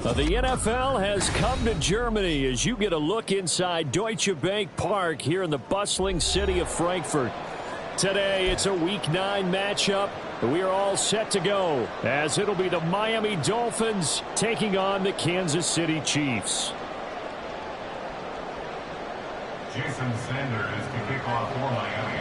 The NFL has come to Germany as you get a look inside Deutsche Bank Park here in the bustling city of Frankfurt. Today, it's a Week 9 matchup. We are all set to go as it'll be the Miami Dolphins taking on the Kansas City Chiefs. Jason Sanders to kick off for Miami.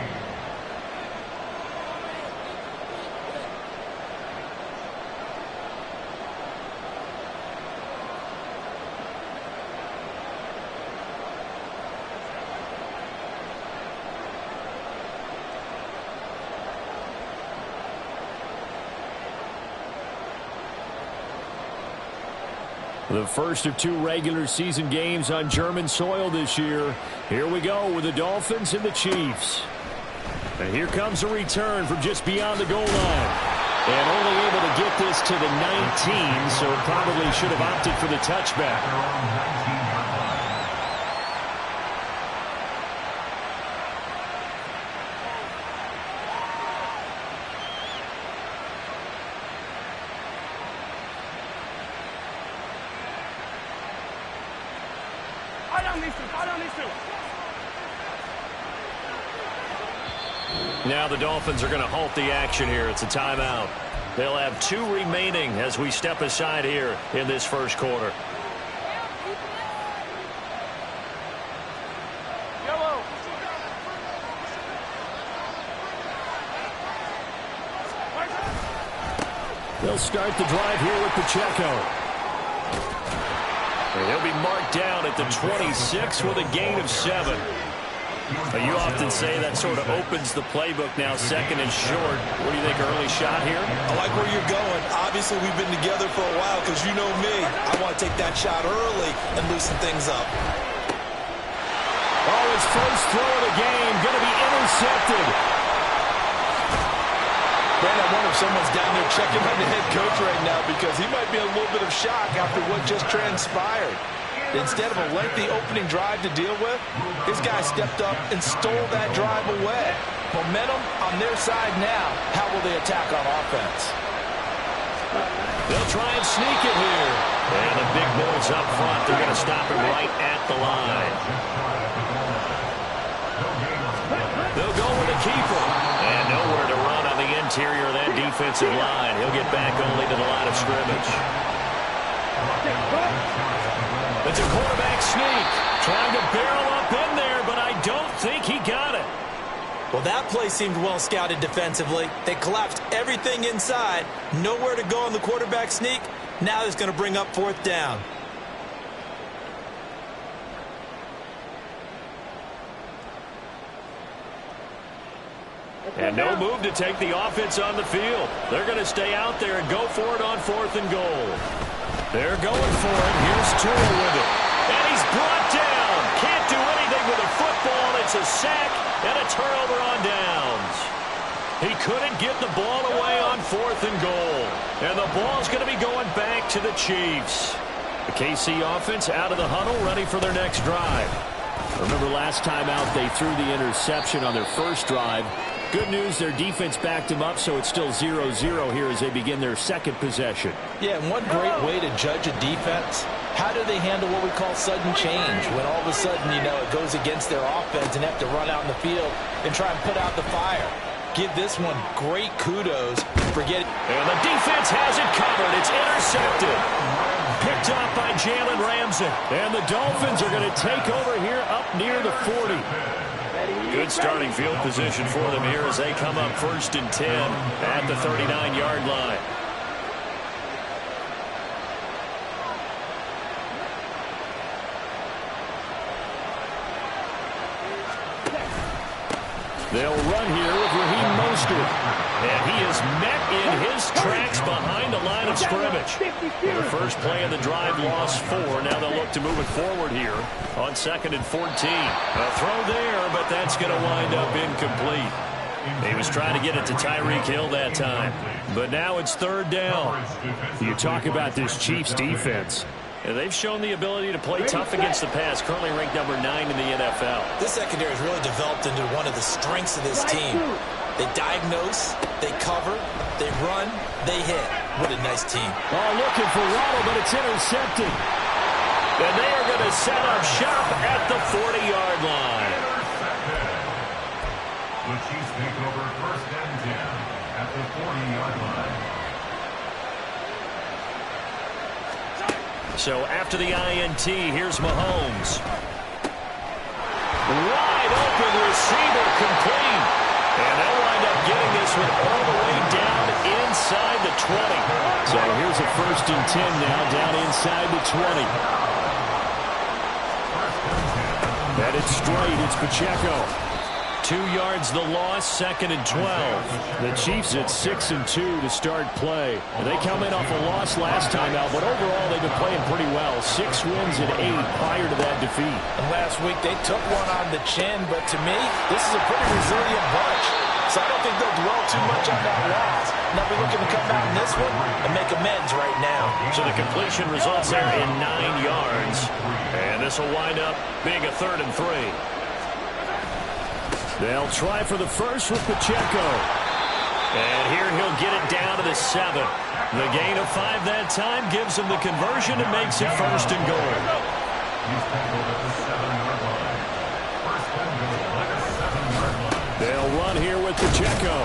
The first of two regular season games on German soil this year. Here we go with the Dolphins and the Chiefs. And here comes a return from just beyond the goal line. And only able to get this to the 19, so probably should have opted for the touchback. Now the Dolphins are going to halt the action here. It's a timeout. They'll have 2 remaining as we step aside here in this first quarter. They'll start the drive here with Pacheco. And he'll be marked down at the 26 with a gain of 7. You often say that sort of opens the playbook now, second and short. What do you think, early shot here? I like where you're going. Obviously, we've been together for a while because you know me. I want to take that shot early and loosen things up. Oh, his first throw of the game going to be intercepted. Man, I wonder if someone's down there checking on the head coach right now because he might be in a little bit of shock after what just transpired. Instead of a lengthy opening drive to deal with, his guy stepped up and stole that drive away. Momentum on their side now. How will they attack on offense? They'll try and sneak it here. And the big boys up front, they're going to stop him right at the line. They'll go with a keeper. And nowhere to run on the interior of that defensive line. He'll get back only to the line of scrimmage. It's a quarterback sneak. Trying to barrel up in there, but I don't think he got it. Well, that play seemed well scouted defensively. They collapsed everything inside. Nowhere to go on the quarterback sneak. Now it's going to bring up 4th down. And no move to take the offense on the field. They're going to stay out there and go for it on 4th and goal. They're going for it. Here's Tua with it. And he's brought down. Can't do anything with a football. It's a sack and a turnover on downs. He couldn't get the ball away on 4th and goal. And the ball's going to be going back to the Chiefs. The KC offense out of the huddle, ready for their next drive. Remember last time out, they threw the interception on their first drive. Good news, their defense backed him up, so it's still 0-0 here as they begin their second possession. Yeah, and one great way to judge a defense, how do they handle what we call sudden change? When all of a sudden, you know, it goes against their offense and have to run out in the field and try and put out the fire. Give this one great kudos for getting... And the defense has it covered. It's intercepted. Picked up by Jalen Ramsey. And the Dolphins are going to take over here up near the 40. Good starting field position for them here as they come up 1st and 10 at the 39-yard line. They'll run here with Raheem Mostert. And he is met in his tracks behind the line of scrimmage. Well, the first play of the drive lost 4. Now they'll look to move it forward here on 2nd and 14. A throw there, but that's going to wind up incomplete. He was trying to get it to Tyreek Hill that time. But now it's 3rd down. You talk about this Chiefs defense. And they've shown the ability to play tough against the pass, currently ranked number 9 in the NFL. This secondary has really developed into one of the strengths of this team. They diagnose, they cover, they run, they hit. What a nice team. Oh, looking for Waddle, but it's intercepted. And they are going to set up shop at the 40-yard line. The Chiefs take over first and 10 at the 40-yard line. So after the INT, here's Mahomes. Wide open receiver complete. And they'll wind up getting this one all the way down inside the 20. So here's a first and 10 now down inside the 20. Headed straight, it's Pacheco. 2 yards the loss, second and 12. The Chiefs at 6-2 to start play. They come in off a loss last time out, but overall they've been playing pretty well. 6 wins and 8 prior to that defeat. And last week they took one on the chin, but to me, this is a pretty resilient bunch. So I don't think they'll dwell too much on that loss. They'll be looking to come out in this one and make amends right now. So the completion results there in 9 yards. And this will wind up being a 3rd and 3. They'll try for the first with Pacheco. And here he'll get it down to the 7. The gain of 5 that time gives him the conversion and makes it 1st and goal. They'll run here with Pacheco.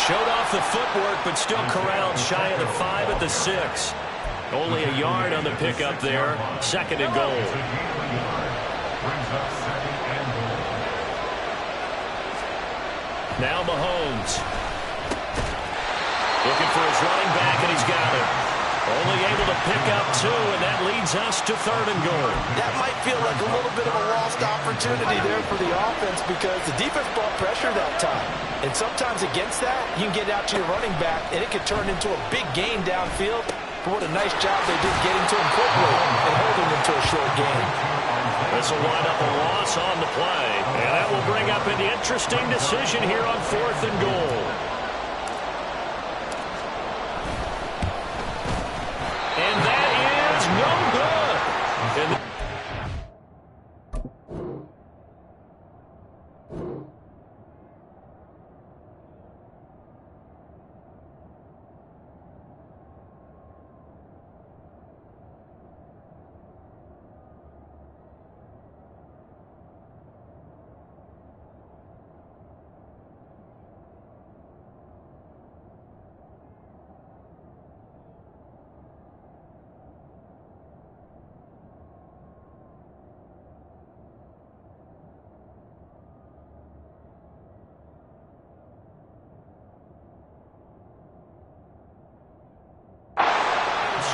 Showed off the footwork, but still corralled shy of the 5 at the 6. Only a yard on the pickup there. 2nd and goal. Now Mahomes. Looking for his running back, and he's got it. Only able to pick up 2, and that leads us to 3rd and goal. That might feel like a little bit of a lost opportunity there for the offense because the defense brought pressure that time. And sometimes against that, you can get out to your running back, and it could turn into a big gain downfield. But what a nice job they did getting to him quickly and holding him to a short gain. This will wind up a loss on the play. And that will bring up an interesting decision here on 4th and goal. And that is no good. And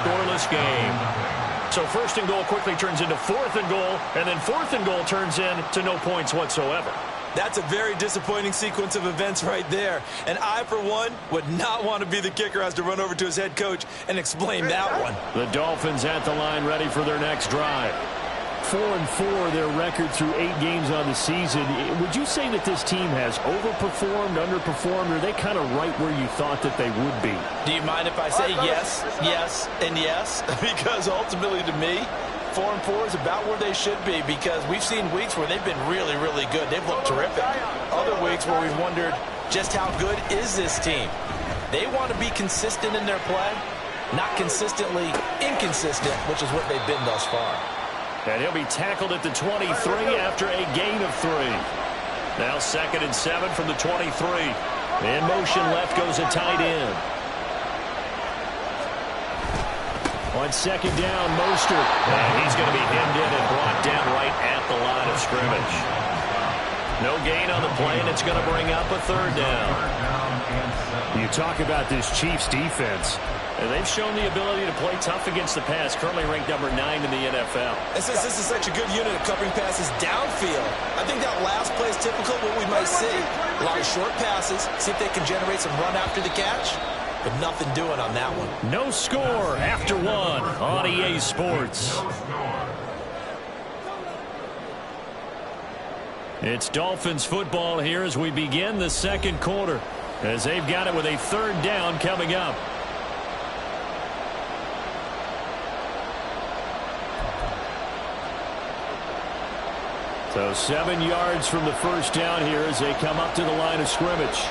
scoreless game. So 1st and goal quickly turns into 4th and goal, and then 4th and goal turns into no points whatsoever. That's a very disappointing sequence of events right there. And I, for one, would not want to be the kicker who has to run over to his head coach and explain that one. The Dolphins at the line ready for their next drive. 4-4 their record through 8 games on the season. Would you say that this team has overperformed, underperformed, or are they kind of right where you thought that they would be? Do you mind if I say yes, yes, and yes? Because ultimately to me, 4-4 is about where they should be because we've seen weeks where they've been really, really good. They've looked terrific. Other weeks where we've wondered just how good is this team. They want to be consistent in their play, not consistently inconsistent, which is what they've been thus far. And he'll be tackled at the 23 after a gain of 3. Now 2nd and 7 from the 23. In motion left goes a tight end. On 2nd down, Mostert. And he's going to be hemmed in and brought down right at the line of scrimmage. No gain on the play, and it's going to bring up a 3rd down. You talk about this Chiefs defense. And they've shown the ability to play tough against the pass, currently ranked number 9 in the NFL. And since this is such a good unit of covering passes downfield, I think that last play is typical of what we might see. A lot of short passes, see if they can generate some run after the catch, but nothing doing on that one. No score after 1 on EA Sports. It's Dolphins football here as we begin the 2nd quarter, as they've got it with a 3rd down coming up. So 7 yards from the first down here as they come up to the line of scrimmage.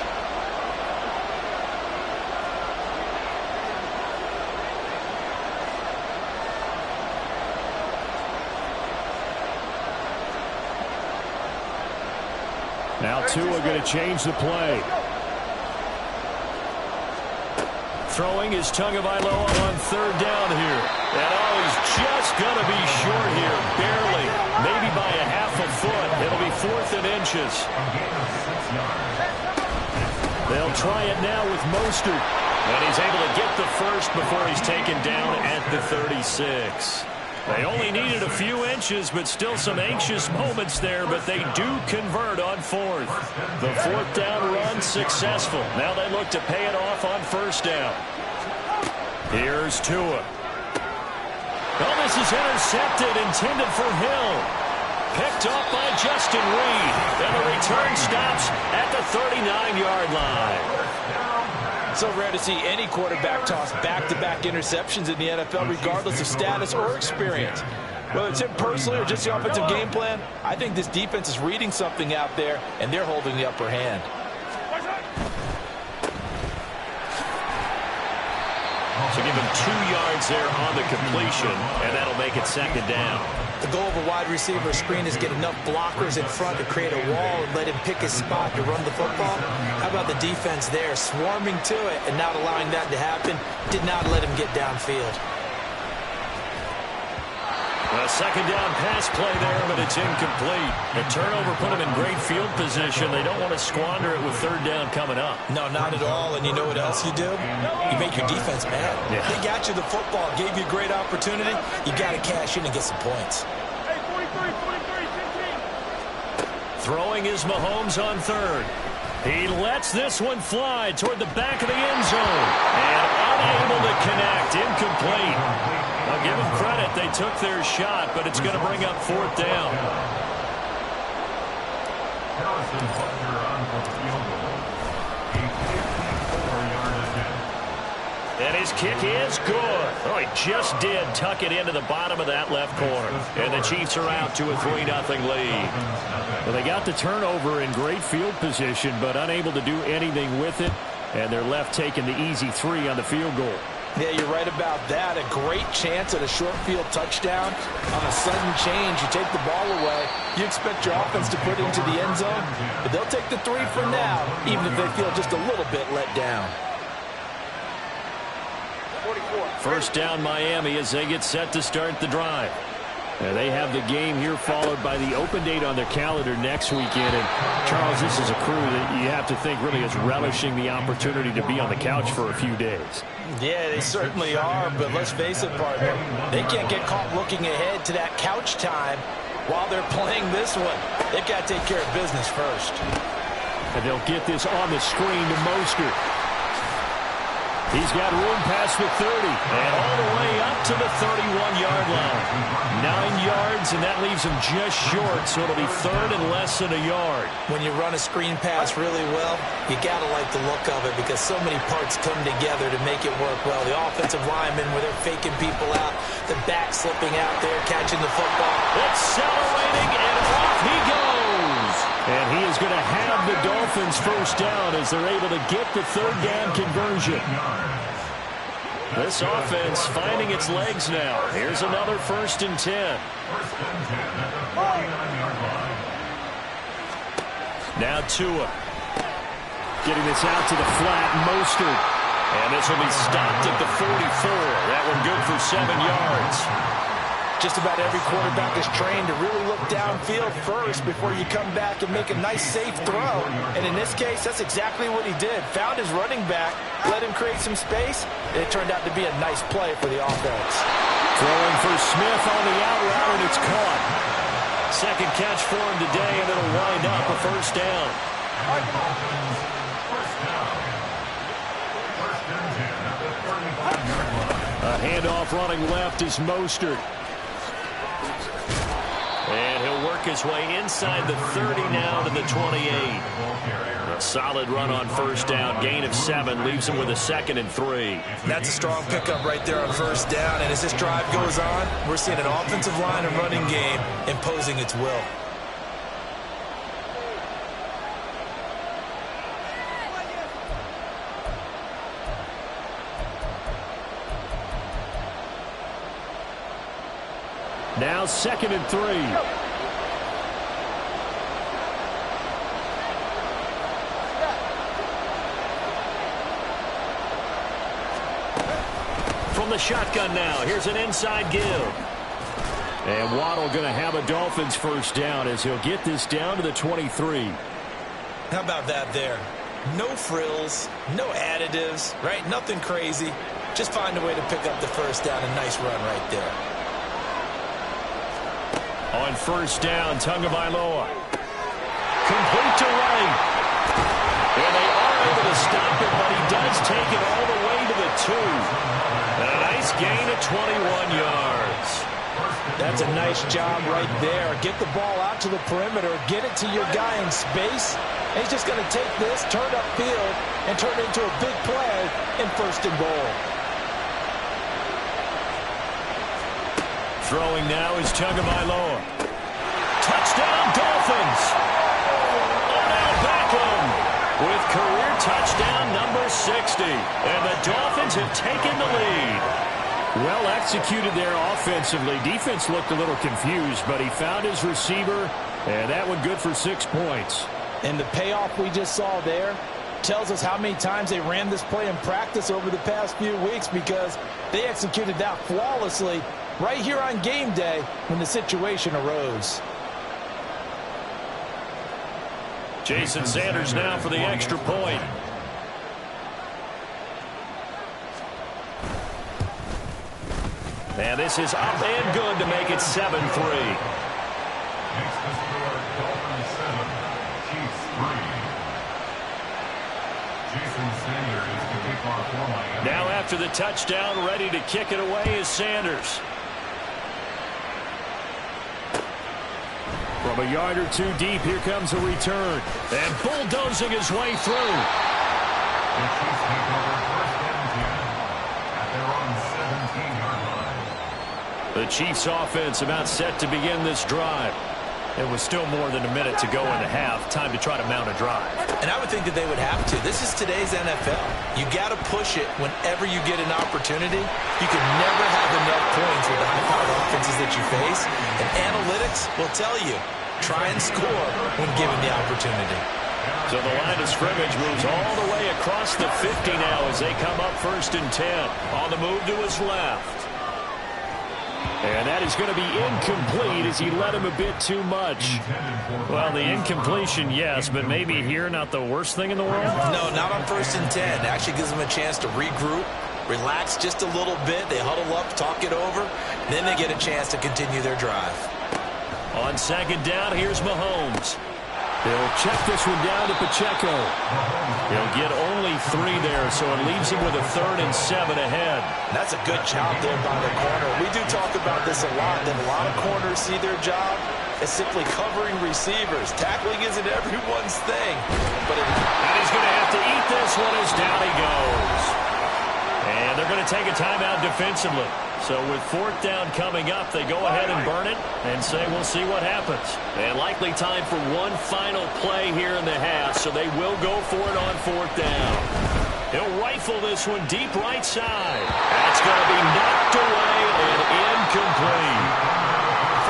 Now Tua going to change the play. Throwing is Tagovailoa on third down here. And he's just going to be short here, barely, maybe by a half a foot. It'll be 4th and inches. They'll try it now with Mostert. And he's able to get the first before he's taken down at the 36. They only needed a few inches, but still some anxious moments there, but they do convert on 4th. The 4th down run successful. Now they look to pay it off on first down. Here's Tua. Oh, this is intercepted, intended for Hill. Picked off by Justin Reed. And the return stops at the 39-yard line. So rare to see any quarterback toss back-to-back interceptions in the NFL, regardless of status or experience. Whether it's him personally or just the offensive game plan, I think this defense is reading something out there, and they're holding the upper hand. So give him 2 yards there on the completion, and that'll make it second down. The goal of a wide receiver screen is get enough blockers in front to create a wall and let him pick his spot to run the football. How about the defense there, swarming to it and not allowing that to happen? Did not let him get downfield. A second down pass play there, but it's incomplete. The turnover put them in great field position. They don't want to squander it with third down coming up. No, not at all. And you know what else you do? You make your defense mad. Yeah. They got you the football, gave you a great opportunity. You got to cash in and get some points. Throwing is Mahomes on third. He lets this one fly toward the back of the end zone. And unable to connect. Incomplete. I'll give them credit. They took their shot, but it's going to bring up 4th down. Harrison Butker on for the field goal. A 54-yard attempt. And his kick is good. Oh, he just did tuck it into the bottom of that left corner. And the Chiefs are out to a 3-0 lead. Well, they got the turnover in great field position, but unable to do anything with it. And they're left taking the easy 3 on the field goal. Yeah, you're right about that. A great chance at a short field touchdown. On a sudden change, you take the ball away. You expect your offense to put it into the end zone, but they'll take the 3 for now, even if they feel just a little bit let down. First down Miami as they get set to start the drive. And they have the game here followed by the open date on their calendar next weekend. And, Charles, this is a crew that you have to think really is relishing the opportunity to be on the couch for a few days. Yeah, they certainly are, but let's face it, partner. They can't get caught looking ahead to that couch time while they're playing this one. They've got to take care of business first. And they'll get this on the screen to Mostert. He's got room past the 30 and all the way up to the 31-yard line. 9 yards, and that leaves him just short, so it'll be third and less than a yard. When you run a screen pass really well, you got to like the look of it because so many parts come together to make it work well. The offensive linemen where they're faking people out, the back slipping out there, catching the football. Accelerating, and off he goes. And he is going to have the Dolphins first down as they're able to get the third down conversion. This offense finding its legs now. Here's another 1st and 10. 1st and 10 at the 49-yard line. Now Tua. Getting this out to the flat, Mostert. And this will be stopped at the 44. That one good for 7 yards. Just about every quarterback is trained to really look downfield first before you come back and make a nice, safe throw. And in this case, that's exactly what he did. Found his running back, let him create some space, and it turned out to be a nice play for the offense. Throwing for Smith on the out route, and it's caught. Second catch for him today, and it'll wind up a first down. First down. 1st and 10 at the 35-yard line. A handoff running left is Mostert. And he'll work his way inside the 30 now to the 28. A solid run on first down. Gain of 7 leaves him with a 2nd and 3. That's a strong pickup right there on first down. And as this drive goes on, we're seeing an offensive line and running game imposing its will. Now 2nd and 3. From the shotgun now, here's an inside give. And Waddle going to have a Dolphins first down as he'll get this down to the 23. How about that there? No frills, no additives, right? Nothing crazy. Just find a way to pick up the first down. A nice run right there. On first down, Tagovailoa. Complete to Wright. And they are able to stop it, but he does take it all the way to the 2. And a nice gain of 21 yards. That's a nice job right there. Get the ball out to the perimeter. Get it to your guy in space. And he's just going to take this, turn upfield, and turn it into a big play in 1st and goal. Throwing now is Tagovailoa. Touchdown, Dolphins! Odell Beckham with career touchdown number 60. And the Dolphins have taken the lead. Well executed there offensively. Defense looked a little confused, but he found his receiver, and that one good for 6 points. And the payoff we just saw there tells us how many times they ran this play in practice over the past few weeks, because they executed that flawlessly right here on game day when the situation arose. Jason Sanders now for the extra point. And this is up and good to make it 7-3. Makes the score Dolphins 7, Chiefs 3. Jason Sanders to kick off for Miami. Now after the touchdown, ready to kick it away is Sanders. From a yard or 2 deep, here comes a return. And bulldozing his way through. The Chiefs take over 1st and 10 at their own 17-yard line. The Chiefs offense about set to begin this drive. It was still more than a minute to go in the half. Time to try to mount a drive. And I would think that they would have to. This is today's NFL. You got to push it whenever you get an opportunity. You can never have enough points with the high-powered offenses that you face. And analytics will tell you, try and score when given the opportunity. So the line of scrimmage moves all the way across the 50 now as they come up 1st and 10. On the move to his left. And that is going to be incomplete as he led him a bit too much. Well, the incompletion, yes, but maybe here not the worst thing in the world? No, not on 1st and 10. It actually gives them a chance to regroup, relax just a little bit. They huddle up, talk it over. Then they get a chance to continue their drive. On 2nd down, here's Mahomes. He'll check this one down to Pacheco. He'll get only 3 there, so it leaves him with a 3rd and 7 ahead. That's a good job there by the corner. We do talk about this a lot, that a lot of corners see their job as simply covering receivers. Tackling isn't everyone's thing. And he's going to have to eat this one as down he goes. And they're going to take a timeout defensively. So with 4th down coming up, they go ahead and burn it and say we'll see what happens. And likely time for one final play here in the half, so they will go for it on 4th down. He'll rifle this one deep right side. That's going to be knocked away and incomplete.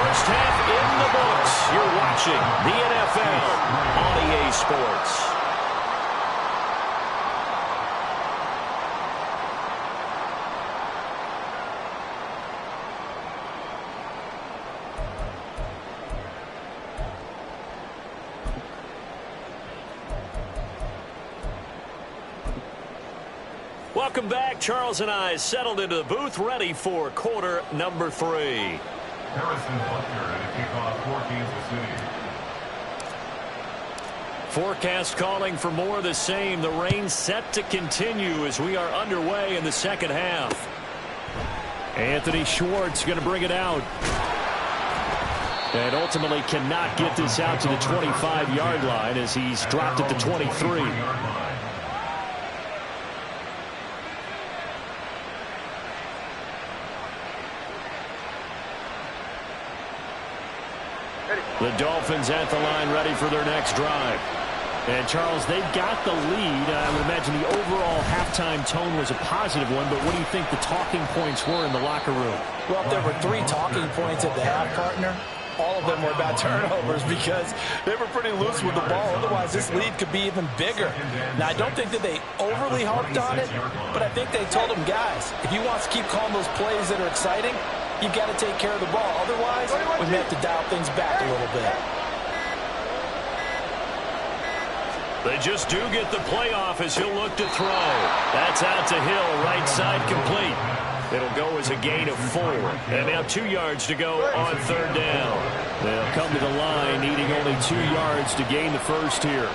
First half in the books. You're watching the NFL on EA Sports. Welcome back. Charles and I settled into the booth, ready for quarter number 3. Harrison Butker to kick off for Kansas City. Forecast calling for more of the same. The rain set to continue as we are underway in the 2nd half. Anthony Schwartz going to bring it out. And ultimately cannot get this out to the 25-yard line as he's dropped at the 23. The Dolphins at the line ready for their next drive. And, Charles, they've got the lead. I would imagine the overall halftime tone was a positive one, but what do you think the talking points were in the locker room? Well, if there were 3 talking points at the half, partner, all of them were about turnovers because they were pretty loose with the ball. Otherwise, this lead could be even bigger. Now, I don't think that they overly harped on it, but I think they told them, guys, if you want to keep calling those plays that are exciting, you've got to take care of the ball. Otherwise, we may have to dial things back a little bit. They just do get the playoff as he'll look to throw. That's out to Hill, right side complete. It'll go as a gain of 4. And now 2 yards to go on 3rd down. They'll come to the line needing only 2 yards to gain the first here.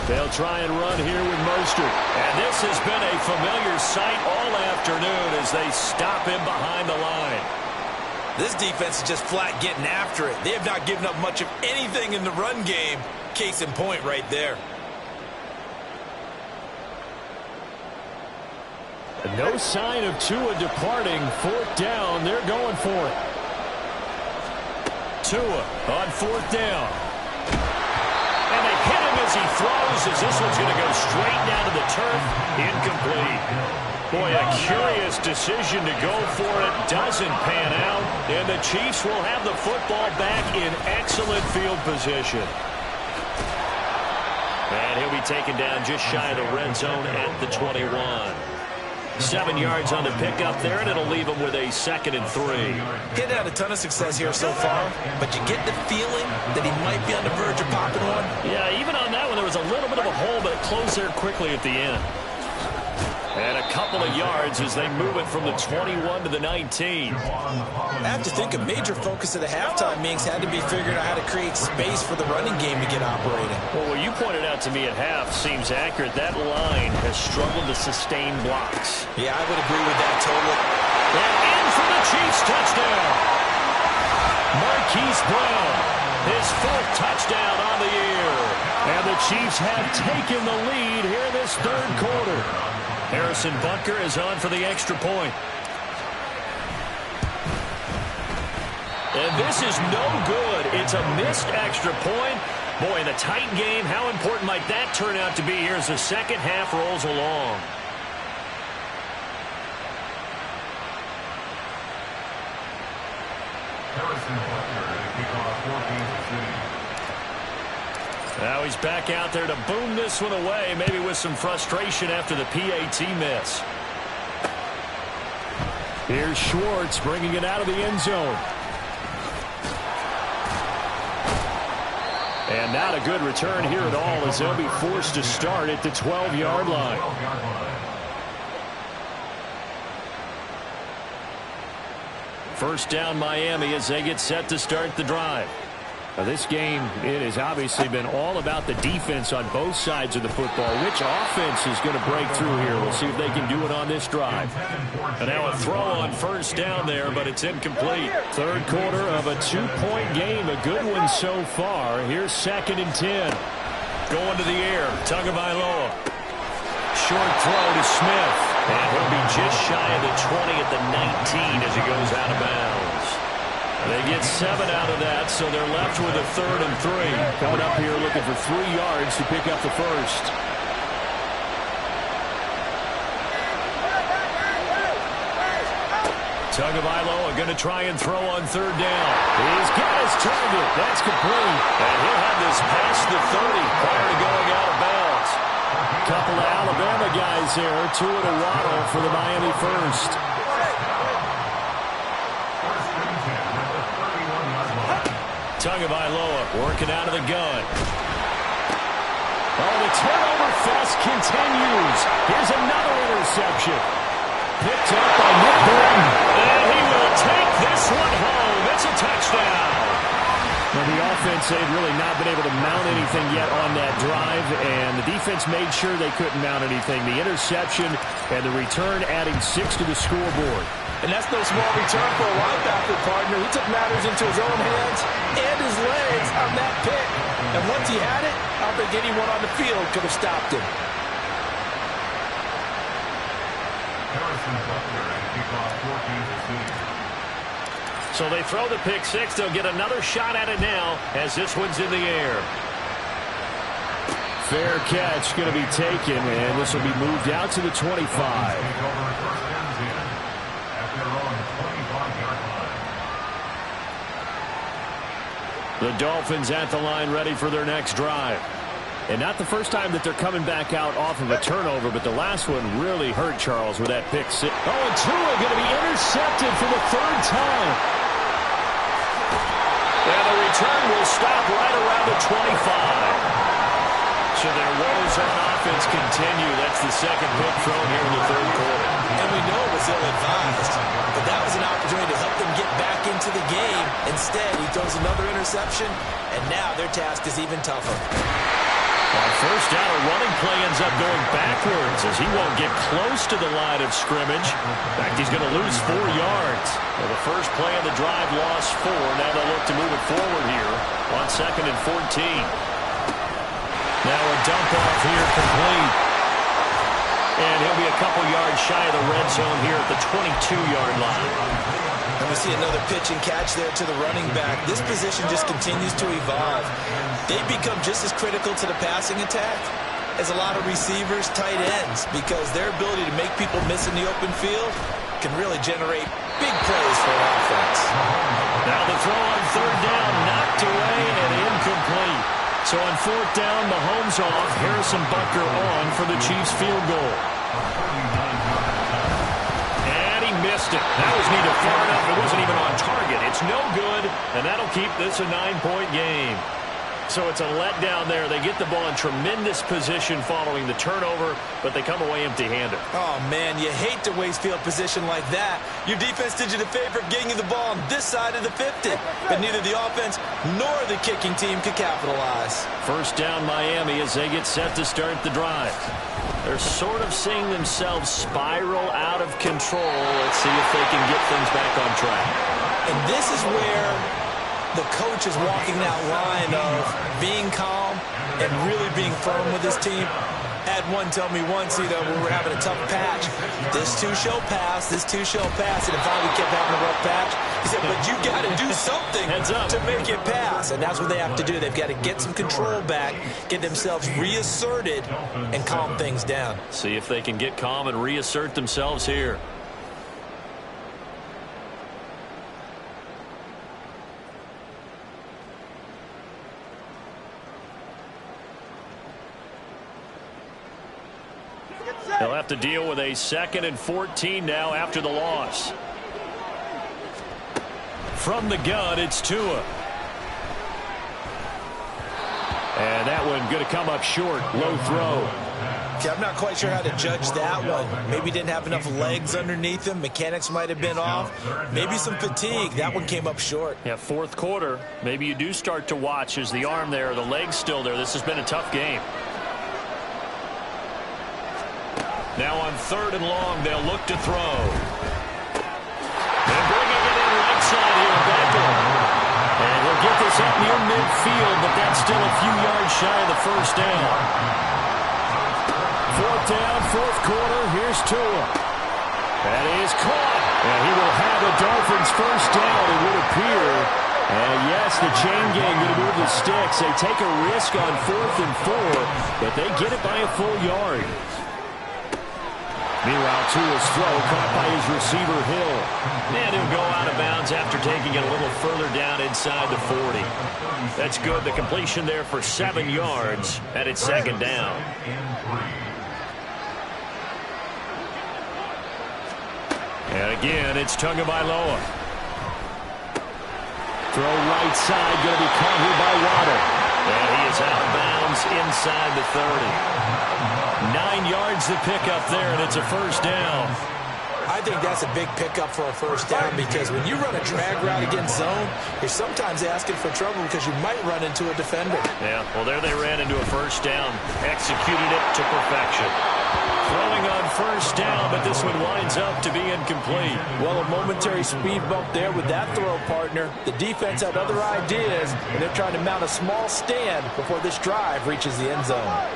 They'll try and run here with Mostert. And this has been a familiar sight all afternoon as they stop him behind the line. This defense is just flat getting after it. They have not given up much of anything in the run game. Case in point right there. No sign of Tua departing. 4th down. They're going for it. Tua on 4th down. And they hit him as he throws, as this one's going to go straight down to the turf. Incomplete. Boy, a curious decision to go for it. Doesn't pan out. And the Chiefs will have the football back in excellent field position. And he'll be taken down just shy of the red zone at the 21. 7 yards on the pickup there, and it'll leave him with a 2nd and 3. He's had a ton of success here so far, but you get the feeling that he might be on the verge of popping one. Yeah, even on that one, there was a little bit of a hole, but it closed there quickly at the end. And a couple of yards as they move it from the 21 to the 19. I have to think a major focus of the halftime meetings had to be figuring out how to create space for the running game to get operating. Well, what you pointed out to me at half seems accurate. That line has struggled to sustain blocks. Yeah, I would agree with that totally. And in for the Chiefs touchdown. Marquise Brown, his 4th touchdown on the year. And the Chiefs have taken the lead here in this 3rd quarter. Harrison Butker is on for the extra point. And this is no good. It's a missed extra point. Boy, in a tight game, how important might that turn out to be here as the second half rolls along? Harrison Butker to kick off for Kansas City. Now he's back out there to boom this one away, maybe with some frustration after the PAT miss. Here's Schwartz bringing it out of the end zone. And not a good return here at all as they'll be forced to start at the 12-yard line. First down Miami as they get set to start the drive. Now this game, it has obviously been all about the defense on both sides of the football. Which offense is going to break through here? We'll see if they can do it on this drive. And now a throw on first down there, but it's incomplete. 3rd quarter of a 2-point game. A good one so far. Here's 2nd and 10. Going to the air. Tagovailoa. Short throw to Smith. And he'll be just shy of the 20 at the 19 as he goes out of bounds. They get 7 out of that, so they're left with a 3rd and 3. Coming up here looking for 3 yards to pick up the first. Tagovailoa going to try and throw on 3rd down. He's got his target. That's complete. And he'll have this past the 30 prior to going out of bounds. Couple of Alabama guys there. Tua to Waddle for the Miami first. Tagovailoa working out of the gun. Oh, the turnover fest continues. Here's another interception. Picked up by Nick Bolton. And he will take this one home. It's a touchdown. Well, the offense, they've really not been able to mount anything yet on that drive, and the defense made sure they couldn't mount anything. The interception and the return adding 6 to the scoreboard. And that's no small return for a linebacker, partner. He took matters into his own hands and his legs on that pick. And once he had it, I don't think anyone on the field could have stopped him. Harrison Butker to kick off for Kansas City. So they throw the pick six. They'll get another shot at it now as this one's in the air. Fair catch going to be taken, and this will be moved out to the 25. The Dolphins at the line ready for their next drive. And not the first time that they're coming back out off of a turnover, but the last one really hurt Charles with that pick six. Oh, and Tua going to be intercepted for the third time. And the return will stop right around the 25. So their woes on offense continue. That's the second pick thrown here in the third quarter. And we know it was ill-advised, but that was an opportunity to help them get back into the game. Instead, he throws another interception, and now their task is even tougher. On first down, a running play ends up going backwards as he won't get close to the line of scrimmage. In fact, he's going to lose 4 yards. Well, the first play of the drive lost 4. Now they'll look to move it forward here on 2nd and 14. Now a dump off here complete. And he'll be a couple yards shy of the red zone here at the 22-yard line. And we see another pitch and catch there to the running back. This position just continues to evolve. They become just as critical to the passing attack as a lot of receivers, tight ends, because their ability to make people miss in the open field can really generate big plays for an offense. Now the throw on third down, knocked away and incomplete. So on fourth down, Mahomes off, Harrison Butker on for the Chiefs field goal. And he missed it. That was neither far enough. It wasn't even on target. It's no good, and that'll keep this a 9-point game. So it's a letdown there. They get the ball in tremendous position following the turnover, but they come away empty-handed. Oh, man, you hate to waste field position like that. Your defense did you the favor of getting you the ball on this side of the 50, but neither the offense nor the kicking team could capitalize. First down, Miami, as they get set to start the drive. They're sort of seeing themselves spiral out of control. Let's see if they can get things back on track. And this is where the coach is walking that line of being calm and really being firm with his team. Had one tell me once, when we were having a tough patch, this too shall pass, this too shall pass, and finally we kept having a rough patch. He said, but you got to do something to make it pass, and that's what they have to do. They've got to get some control back, get themselves reasserted, and calm things down. See if they can get calm and reassert themselves here. They'll have to deal with a 2nd and 14 now after the loss. From the gun, it's Tua. And that one going to come up short. Low throw. Okay, I'm not quite sure how to judge that one. Maybe didn't have enough legs underneath him. Mechanics might have been off. Maybe some fatigue. That one came up short. Yeah, fourth quarter. Maybe you do start to watch. Is the arm there, the leg's still there? This has been a tough game. Now on 3rd and long, they'll look to throw. And bringing it in right side here, Beckham. And he'll get this up near midfield, but that's still a few yards shy of the first down. 4th down, 4th quarter. Here's Tua. That is caught. And he will have the Dolphins first down, it would appear. And yes, the chain gang going to move the sticks. They take a risk on 4th and 4, but they get it by a full yard. Meanwhile, Tua's throw caught by his receiver, Hill. And he'll go out of bounds after taking it a little further down inside the 40. That's good. The completion there for 7 yards, and it's 2nd down. And again, it's Tagovailoa. Throw right side, going to be caught here by Waddle. And he is out of bounds inside the 30. 9 yards to pick up there, and it's a first down. I think that's a big pickup for a first down because when you run a drag route against zone, you're sometimes asking for trouble because you might run into a defender. Yeah, well, there they ran into a first down. Executed it to perfection. Throwing on first down, but this one winds up to be incomplete. Well, a momentary speed bump there with that throw, partner. The defense had other ideas, and they're trying to mount a small stand before this drive reaches the end zone.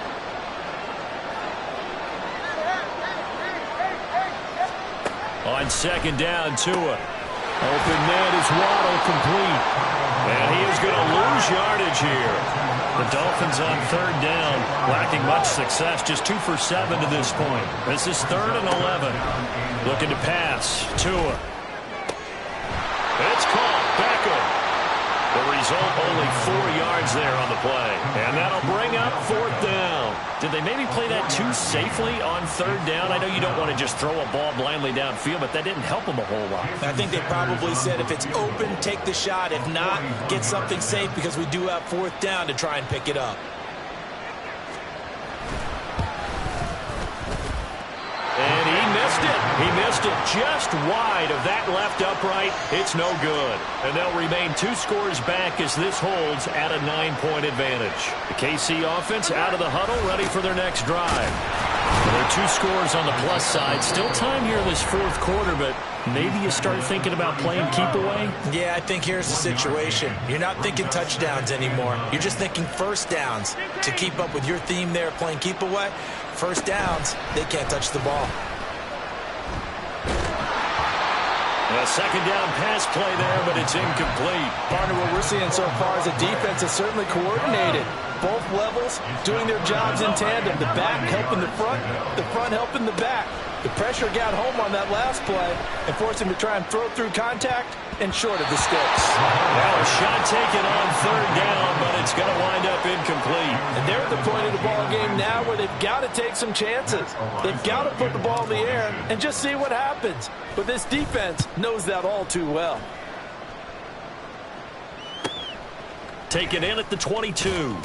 On 2nd down, Tua. Open man is Waddle, complete. And he is going to lose yardage here. The Dolphins on third down, lacking much success, just 2 for 7 to this point. This is 3rd and 11. Looking to pass. Tua. It's caught. Beckham. The result, only 4 yards there on the play. And that'll bring up 4th down. Did they maybe play that too safely on 3rd down? I know you don't want to just throw a ball blindly downfield, but that didn't help them a whole lot. I think they probably said if it's open, take the shot. If not, get something safe because we do have 4th down to try and pick it up. And he missed it. He missed it just wide of that left upright. It's no good. And they'll remain 2 scores back as this holds at a 9-point advantage. The KC offense out of the huddle, ready for their next drive. There are 2 scores on the plus side. Still time here in this 4th quarter, but maybe you start thinking about playing keep away? Yeah, I think here's the situation. You're not thinking touchdowns anymore. You're just thinking first downs. To keep up with your theme there, playing keep away, first downs, they can't touch the ball. A 2nd down pass play there, but it's incomplete. Partner, what we're seeing so far is the defense is certainly coordinated. Both levels doing their jobs in tandem. The back helping the front helping the back. The pressure got home on that last play and forced him to try and throw through contact and short of the sticks. Well, a shot taken on 3rd down, but it's going to wind up incomplete. And they're at the point of the ball game now where they've got to take some chances. They've got to put the ball in the air and just see what happens. But this defense knows that all too well. Taken in at the 22.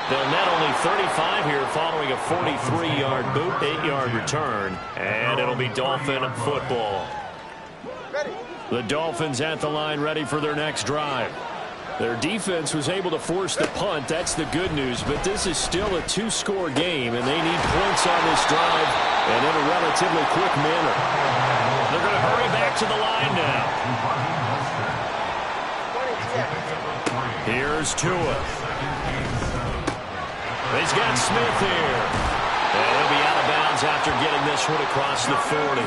They'll net only 35 here following a 43-yard boot, 8-yard return. And it'll be Dolphin football. The Dolphins at the line, ready for their next drive. Their defense was able to force the punt. That's the good news. But this is still a 2-score game, and they need points on this drive and in a relatively quick manner. They're going to hurry back to the line now. Here's Tua. He's got Smith here. And he'll be out of bounds after getting this one across the 40.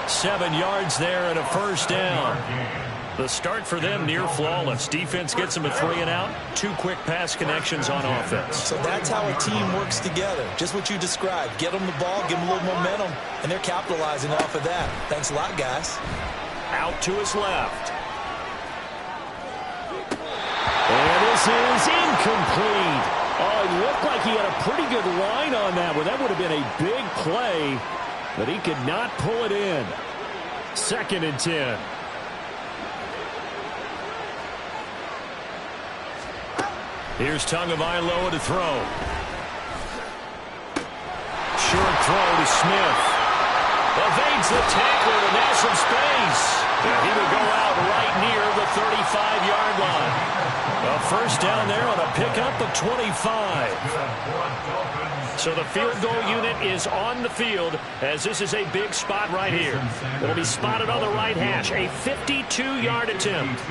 7 yards there and a 1st down. The start for them near flawless. Defense gets them a 3 and out. 2 quick pass connections on offense. So that's how a team works together. Just what you described. Get them the ball, give them a little momentum, and they're capitalizing off of that. Thanks a lot, guys. Out to his left. And this is incomplete. Oh, it looked like he had a pretty good line on that one. That would have been a big play, but he could not pull it in. 2nd and 10. Here's Tagovailoa to throw. Short throw to Smith. Evades the tackler and now some space. And he will go out right near the 35-yard line. A 1st down there on a pickup of 25. So the field goal unit is on the field as this is a big spot right here. It'll be spotted on the right hash. A 52-yard attempt.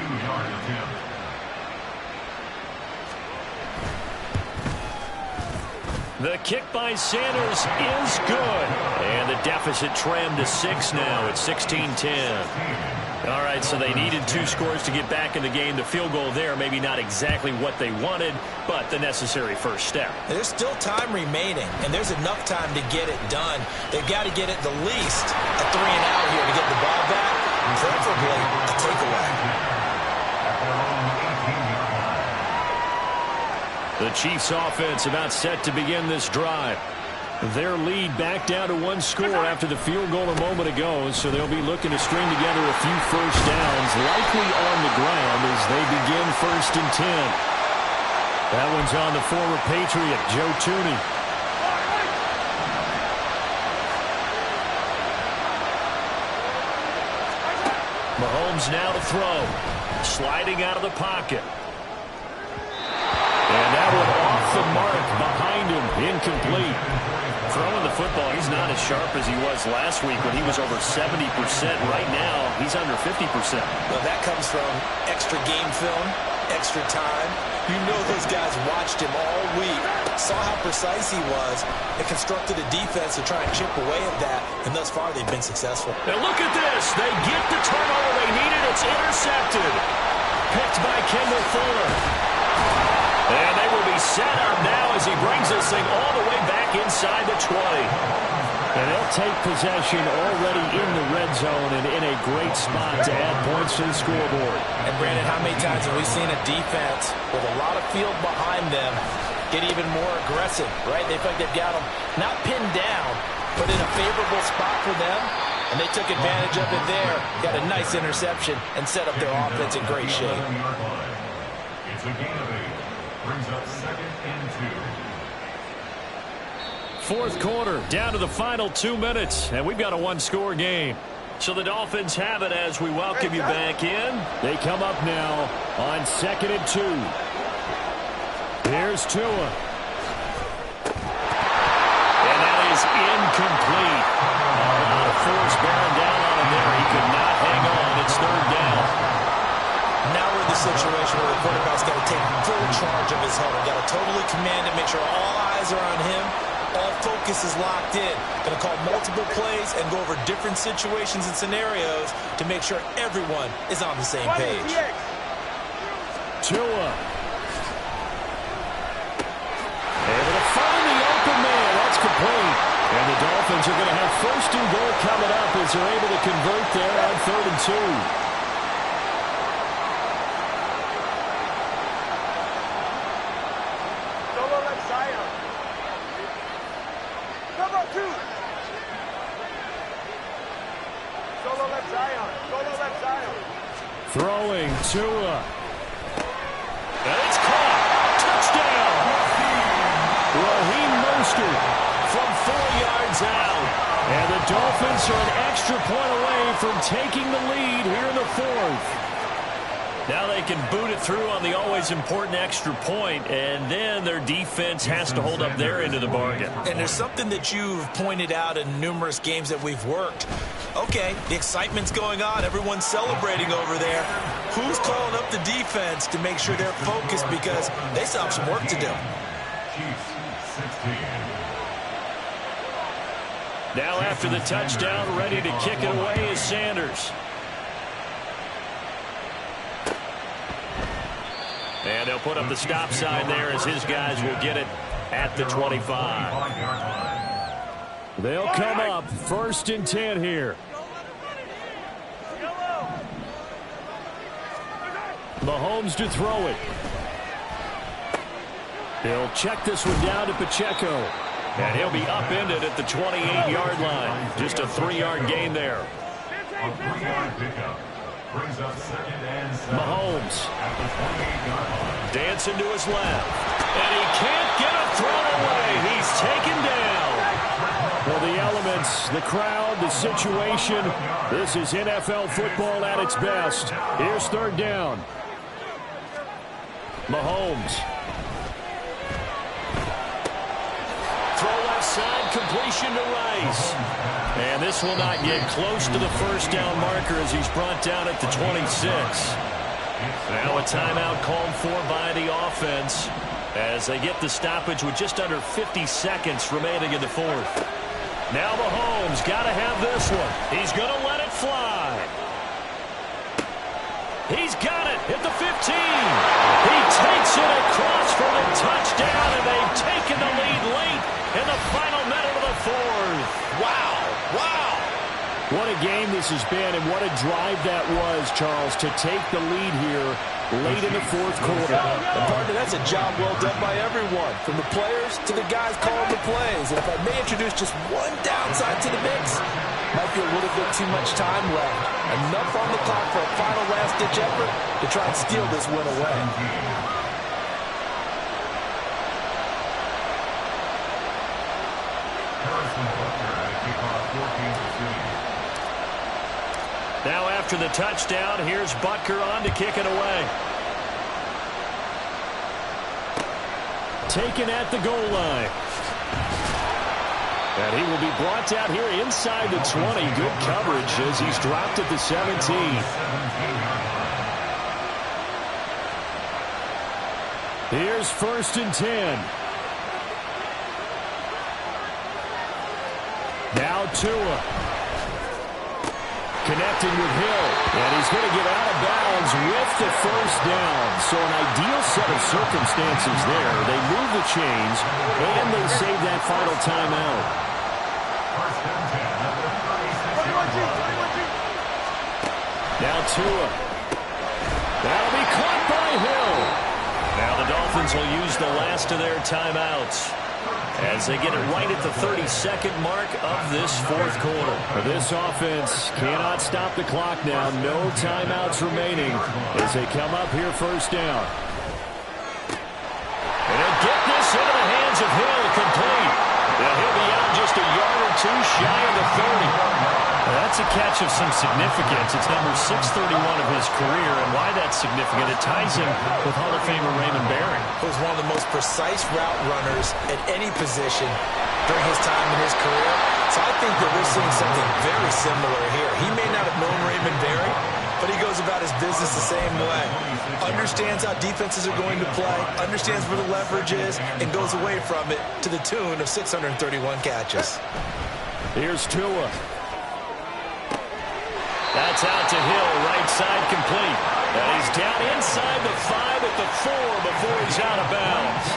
The kick by Sanders is good. And the deficit trimmed to 6 now. It's 16-10. All right, so they needed 2 scores to get back in the game. The field goal there, maybe not exactly what they wanted, but the necessary first step. There's still time remaining, and there's enough time to get it done. They've got to get at the least a 3 and out here to get the ball back, preferably a takeaway. The Chiefs offense about set to begin this drive. Their lead back down to 1 score after the field goal a moment ago, so they'll be looking to string together a few first downs, likely on the ground as they begin 1st and 10. That one's on the former Patriot, Joe Thuney. Mahomes now to throw. Sliding out of the pocket. And that one off the mark behind him, incomplete. Throwing the football, he's not as sharp as he was last week when he was over 70%. Right now, he's under 50%. Well, that comes from extra game film, extra time. You know those guys watched him all week, saw how precise he was, and constructed a defense to try and chip away at that, and thus far they've been successful. Now look at this. They get the turnover they needed. It's intercepted. Picked by Kendall Fuller. And they will be set up now as he brings this thing all the way back inside the 20. And they'll take possession already in the red zone and in a great spot to add points to the scoreboard. And Brandon, how many times have we seen a defense with a lot of field behind them get even more aggressive, right? They feel like they've got them not pinned down, but in a favorable spot for them. And they took advantage of it there. Got a nice interception and set up their offense in great shape. It's a gain of 8. Brings up 2nd and 2. Fourth quarter, down to the final 2 minutes, and we've got a one-score game. So the Dolphins have it as we welcome you back in. They come up now on 2nd and 2. Here's Tua. And that is incomplete. A lot of force bearing down on him there. He could not hang on. It's 3rd down. Now we're in the situation where the quarterback's got to take full charge of his huddle. Got to totally command it, make sure all eyes are on him. All focus is locked in. Going to call multiple plays and go over different situations and scenarios to make sure everyone is on the same page. Tua. Able to find the open man. That's complete. And the Dolphins are going to have 1st and goal coming up as they're able to convert there on 3rd and 2. Throwing Tua. And it's caught. Touchdown. Raheem Mostert From 4 yards out. And the Dolphins are an extra point away from taking the lead here in the 4th. Now they can boot it through on the always important extra point, and then their defense has to hold up their end of the bargain. And there's something that you've pointed out in numerous games that we've worked. Okay, the excitement's going on. Everyone's celebrating over there. Who's calling up the defense to make sure they're focused because they still have some work to do? Chiefs 16. Now after the touchdown, ready to kick it away is Sanders. And they'll put up the stop sign there as his guys will get it at the 25. They'll come up 1st and 10 here. Mahomes to throw it. They'll check this one down to Pacheco. And he'll be upended at the 28-yard line. Just a 3-yard gain there. A 3-yard pickup. Brings up 2nd and 7. Mahomes. At the 28-yard line. Dancing to his left. And he can't get a throw away. He's taken down. Well, the elements, the crowd, the situation. This is NFL football at its best. Here's 3rd down. Mahomes. Throw left side, completion to Rice. And this will not get close to the 1st down marker as he's brought down at the 26. Now a timeout called for by the offense as they get the stoppage with just under 50 seconds remaining in the 4th. Now Mahomes got to have this one. He's going to let it fly. He's got it at the 15. He takes it across for the touchdown, and they've taken the lead late in the final minute of the 4th. Wow. Wow. What a game this has been, and what a drive that was, Charles, to take the lead here late in the 4th quarter. And partner, that's a job well done by everyone, from the players to the guys calling the plays. And if I may introduce just one downside to the mix, might be a little bit too much time left. Enough on the clock for a final last-ditch effort to try and steal this win away. Now after the touchdown, here's Butker on to kick it away. Taken at the goal line. And he will be brought down here inside the 20. Good coverage as he's dropped at the 17. Here's 1st and 10. Now Tua. Connecting with Hill. And he's going to get out of bounds with the 1st down. So an ideal set of circumstances there. They move the chains, and they save that final timeout. 1st and 10 at the 36-yard line. Now Tua. That'll be caught by Hill. Now the Dolphins will use the last of their timeouts as they get it right at the 32nd mark of this 4th quarter. This offense cannot stop the clock now. No timeouts remaining as they come up here 1st down. And they'll get this into the hands of Hill, complete. Now he'll be out just a yard or two shy of the 30. That's a catch of some significance. It's number 631 of his career, and why that's significant, it ties him with Hall of Famer Raymond Barry. He was one of the most precise route runners at any position during his time in his career. So I think that we're seeing something very similar here. He may not have known Raymond Barry, but he goes about his business the same way. Understands how defenses are going to play, understands where the leverage is, and goes away from it to the tune of 631 catches. Here's Tua. That's out to Hill, right side complete. And he's down inside the 5 at the 4 before he's out of bounds.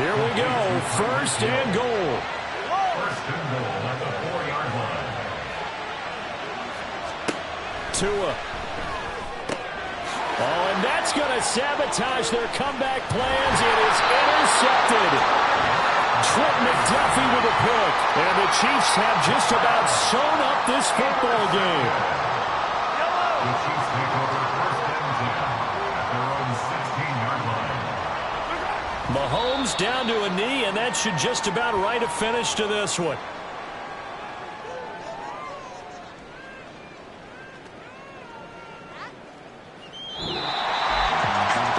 Here we go, 1st and goal. 1st and goal at the 4-yard line. Tua. Oh, and that's going to sabotage their comeback plans. It is intercepted. Trent McDuffie with a pick. And the Chiefs have just about sewn up this football game. The Chiefs take over 1st and 10 at their own 16-yard line. Mahomes down to a knee, and that should just about write a finish to this one.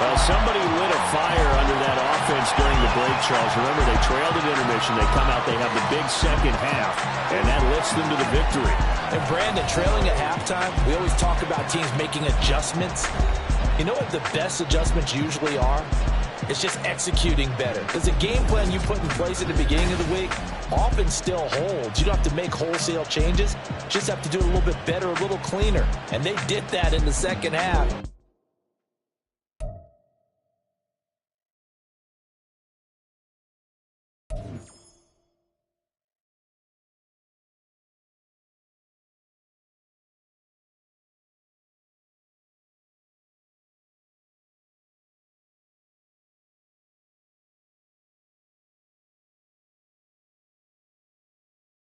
Well, somebody lit a fire under that offense during the break, Charles. Remember, they trailed at intermission. They come out, they have the big second half, and that lifts them to the victory. And Brandon, trailing at halftime, we always talk about teams making adjustments. You know what the best adjustments usually are? It's just executing better. Because the game plan you put in place at the beginning of the week often still holds. You don't have to make wholesale changes. Just have to do it a little bit better, a little cleaner. And they did that in the second half.